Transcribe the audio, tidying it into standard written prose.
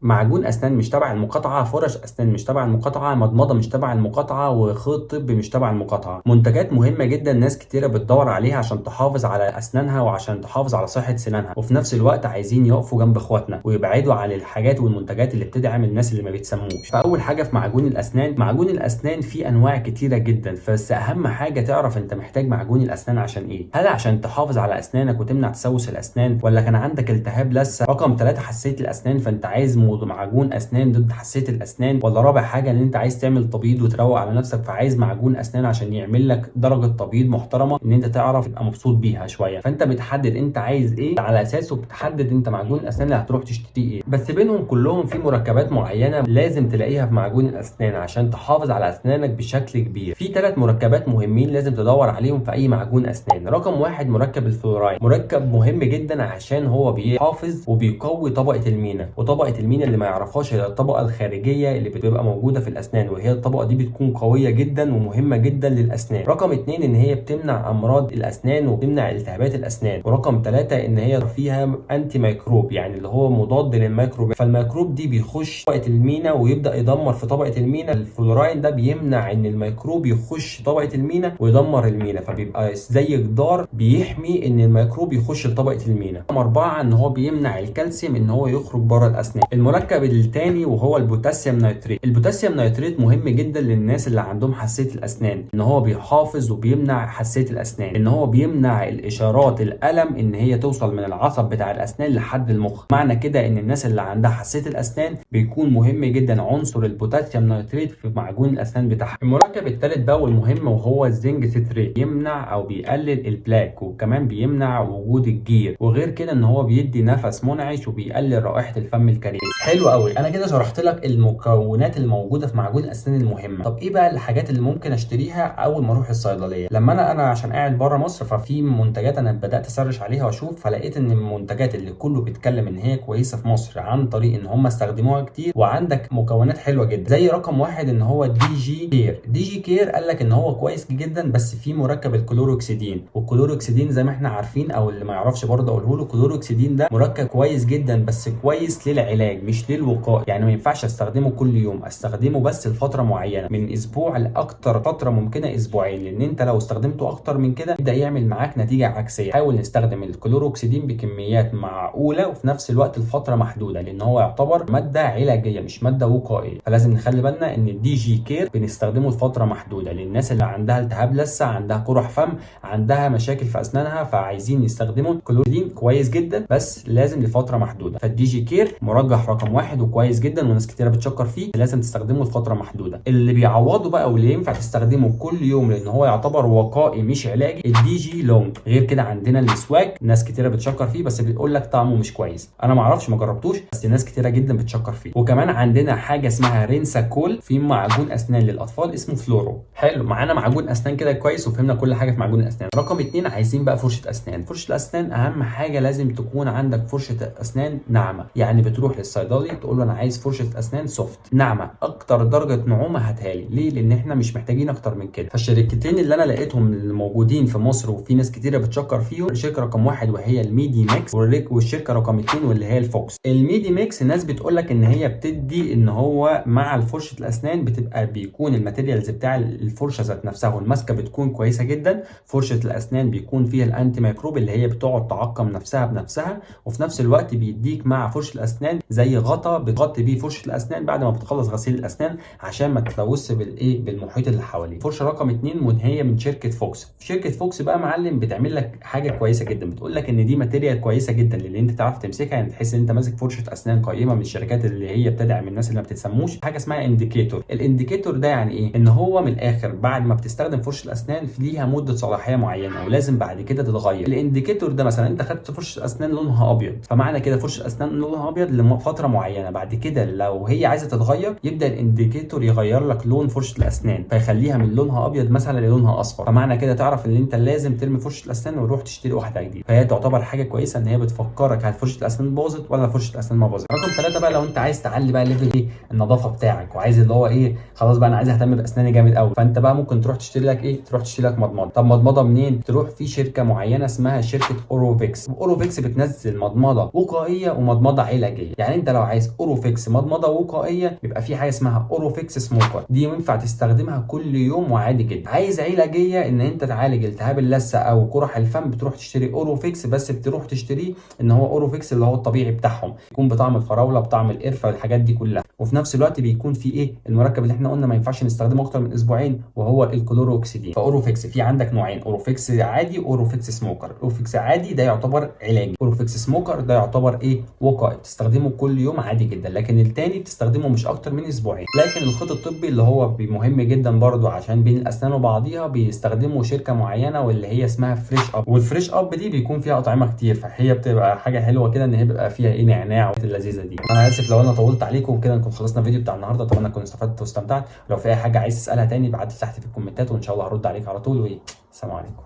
معجون اسنان مش تبع المقاطعه، فرش اسنان مش تبع المقاطعه، مضمضه مش تبع المقاطعه، وخيط طبي مش تبع المقاطعه. منتجات مهمه جدا ناس كتيره بتدور عليها عشان تحافظ على اسنانها وعشان تحافظ على صحه سنانها، وفي نفس الوقت عايزين يقفوا جنب اخواتنا ويبعدوا عن الحاجات والمنتجات اللي بتدعم الناس اللي ما بيتسموش. فاول حاجه في معجون الاسنان، معجون الاسنان فيه انواع كتيره جدا، بس اهم حاجه تعرف انت محتاج معجون الاسنان عشان ايه. هل عشان تحافظ على اسنانك وتمنع تسوس الاسنان، ولا كان عندك التهاب لثه؟ رقم 3 حساسيه الاسنان، فانت عايز معجون اسنان ضد حساسيه الاسنان. ولا رابع حاجه ان انت عايز تعمل تبييض وتروق على نفسك، فعايز معجون اسنان عشان يعمل لك درجه تبييض محترمه ان انت تعرف تبقى مبسوط بيها شويه. فانت بتحدد انت عايز ايه، على اساسه بتحدد انت معجون الاسنان اللي هتروح تشتريه ايه. بس بينهم كلهم في مركبات معينه لازم تلاقيها في معجون الاسنان عشان تحافظ على اسنانك بشكل كبير. في 3 مركبات مهمين لازم تدور عليهم في اي معجون اسنان. رقم 1 مركب الفلورايد، مركب مهم جدا عشان هو بيحافظ وبيقوي طبقه المينا. وطبقه المينا اللي ما يعرفهاش هي الطبقه الخارجيه اللي بتبقى موجوده في الاسنان، وهي الطبقه دي بتكون قويه جدا ومهمه جدا للاسنان. رقم 2 ان هي بتمنع امراض الاسنان وبتمنع التهابات الاسنان. ورقم 3 ان هي فيها انتي ميكروب، يعني اللي هو مضاد للميكروب. فالميكروب دي بيخش طبقه المينا ويبدا يدمر في طبقه المينا. الفلورايد ده بيمنع ان الميكروب يخش طبقه المينا ويدمر المينا، فبيبقى زي جدار بيحمي ان الميكروب يخش لطبقه المينا. رقم 4 ان هو بيمنع الكالسيوم ان هو يخرج بره الاسنان. المركب الثاني وهو البوتاسيوم نيتريت. البوتاسيوم نيتريت مهم جدا للناس اللي عندهم حساسيه الاسنان، ان هو بيحافظ وبيمنع حساسيه الاسنان، ان هو بيمنع الاشارات الالم ان هي توصل من العصب بتاع الاسنان لحد المخ. معنى كده ان الناس اللي عندها حساسيه الاسنان بيكون مهم جدا عنصر البوتاسيوم نيتريت في معجون الاسنان بتاعها. المركب الثالث بقى والمهم وهو الزنك ستريت، يمنع او بيقلل البلاك، وكمان بيمنع وجود الجير، وغير كده ان هو بيدي نفس منعش وبيقلل رائحه الفم الكريه. حلو قوي، انا كده شرحت لك المكونات الموجوده في معجون الاسنان المهمه. طب ايه بقى الحاجات اللي ممكن اشتريها اول ما اروح الصيدليه؟ لما انا عشان قاعد بره مصر، ففي منتجات انا بدات اسرش عليها واشوف، فلقيت ان المنتجات اللي كله بيتكلم ان هي كويسه في مصر عن طريق ان هم استخدموها كتير وعندك مكونات حلوه جدا. زي رقم 1 ان هو دي جي كير. دي جي كير قال لك ان هو كويس جدا، بس فيه مركب الكلوروكسيدين. والكلوروكسيدين زي ما احنا عارفين، او اللي ما يعرفش برضه اقوله له، الكلوروكسيدين ده مركب كويس جدا، بس كويس للعلاج مش للوقايه. يعني ما ينفعش استخدمه كل يوم، استخدمه بس لفتره معينه من اسبوع لاكتر فتره ممكنه اسبوعين، لان انت لو استخدمته اكتر من كده يبدا يعمل معاك نتيجه عكسيه. حاول نستخدم الكلوروكسيدين بكميات معقوله وفي نفس الوقت لفتره محدوده، لان هو يعتبر ماده علاجيه مش ماده وقائيه. فلازم نخلي بالنا ان الدي جي كير بنستخدمه لفتره محدوده للناس اللي عندها التهاب لثه، عندها قرح فم، عندها مشاكل في اسنانها، فعايزين يستخدموا الكلوروكسيدين كويس جدا بس لازم لفتره محدوده. فالدي جي كير مرجح رقم 1 وكويس جدا وناس كتيره بتشكر فيه، لازم تستخدمه لفتره محدوده. اللي بيعوضه بقى واللي ينفع تستخدمه كل يوم لان هو يعتبر وقائي مش علاجي، الدي جي لونج. غير كده عندنا السواك، ناس كتيره بتشكر فيه بس بتقول لك طعمه مش كويس. انا ما اعرفش، ما جربتوش، بس ناس كتيره جدا بتشكر فيه. وكمان عندنا حاجه اسمها رينسا كول، في معجون اسنان للاطفال اسمه فلورو. حلو، معانا معجون اسنان كده كويس وفهمنا كل حاجه في معجون الاسنان. رقم 2 عايزين بقى فرشه اسنان. فرشه الاسنان اهم حاجه لازم تكون عندك فرشه اسنان ناعمه. يعني بتروح للصيدلي تقول له انا عايز فرشه اسنان سوفت ناعمه، اكتر درجه نعومه هاتها لي. ليه؟ لان احنا مش محتاجين اكتر من كده. فالشركتين اللي انا لقيتهم اللي موجودين في مصر وفي ناس كتيره بتشكر فيهم، الشركه رقم 1 وهي الميدي ميكس، والشركه رقم 2 واللي هي الفوكس. الميدي ميكس الناس بتقول لك ان هي بتدي ان هو مع فرشه الاسنان بتبقى بيكون الماتيريالز بتاع الفرشه ذات نفسها والماسكه بتكون كويسه جدا. فرشه الاسنان بيكون فيها الانتي ميكروب اللي هي بتقعد تعقم نفسها بنفسها، وفي نفس الوقت بيديك مع فرشه الاسنان زي غطا بتغطي بيه فرشه الاسنان بعد ما بتخلص غسيل الاسنان عشان ما تتلوثش بالمحيط اللي حواليه. فرشه رقم 2 هي من شركه فوكس. شركه فوكس بقى معلم بتعمل لك حاجه كويسه جدا، بتقول لك ان دي ماتيريال كويسه جدا اللي انت تعرف تمسكها، يعني تحس ان انت ماسك فرشه اسنان قيمه من الشركات اللي هي بتدعم الناس اللي ما بتتسموش. حاجه اسمها انديكيتور. الانديكيتور ده يعني ايه؟ ان هو من الاخر بعد ما بتستخدم فرشه الاسنان ليها مده صلاحيه معينه ولازم بعد كده تتغير. الانديكيتور ده مثلا انت خدت فرشه اسنان لونها ابيض، فمعنى كده فرشه اسنان لونها ابيض لفتره معينه، بعد كده لو هي عايزه تتغير يبدا الانديكيتور يغير لك لون فرشه الاسنان، فيخليها من لونها ابيض مثلا للونها اصفر. فمعنى كده تعرف ان انت لازم ترمي فرشه الاسنان وتروح تشتري واحده جديده. فهي تعتبر حاجه كويسه ان هي بتفكرك هل فرشه الاسنان باظت ولا فرشه الاسنان ما باظت. رقم 3 بقى لو انت عايز تعلي بقى ليفل النظافه بتاعك وعايز اللي هو خلاص بقى انا عايز اهتم باسناني جامد قوي، فانت بقى ممكن تروح تشتري لك تروح تشتري لك مضمضه. طب مضمضه منين؟ تروح في شركه معينه اسمها شركه اوروفيكس. اوروفيكس بتنزل مضمضه وقائيه ومضمضه علاجيه. يعني انت لو عايز اوروفيكس مضمضه وقائيه يبقى في حاجه اسمها اوروفيكس سموكر، دي ينفع تستخدمها كل يوم وعادي جدا. عايز علاجيه ان انت تعالج التهاب اللثه او قرح الفم بتروح تشتري اوروفيكس، بس بتروح تشتريه ان هو اوروفيكس اللي هو الطبيعي بتاعهم، يكون بطعم الفراوله بطعم القرفه والحاجات دي كلها، وفي نفس الوقت بيكون في ايه المركب اللي احنا قلنا ما ينفعش نستخدمه اكتر من اسبوعين وهو الكلوروكسيدين. فاوروفيكس في عندك نوعين، اوروفيكس عادي واوروفيكس سموكر. اوروفيكس عادي ده يعتبر علاجي، اوروفيكس سموكر ده يعتبر ايه وقائي، بتستخدمه كل يوم عادي جدا، لكن التاني بتستخدمه مش اكتر من اسبوعين. لكن الخيط الطبي اللي هو مهم جدا برضو عشان بين الاسنان وبعضيها بيستخدموا شركه معينه واللي هي اسمها فريش اب، والفريش اب دي بيكون فيها اطعمه كتير، فهي بتبقى حاجه حلوه كده ان هي بيبقى فيها ايه نعناع اللذيذه دي. انا اسف لو انا طولت عليكم وكده، نكون خلصنا الفيديو بتاع النهارده، اتمنى تكونوا استفدتوا واستمتعت. لو في اي حاجه عايز تسالها تاني ابعت لي تحت في الكومنتات وان شاء الله هرد عليك على طول. والسلام عليكم.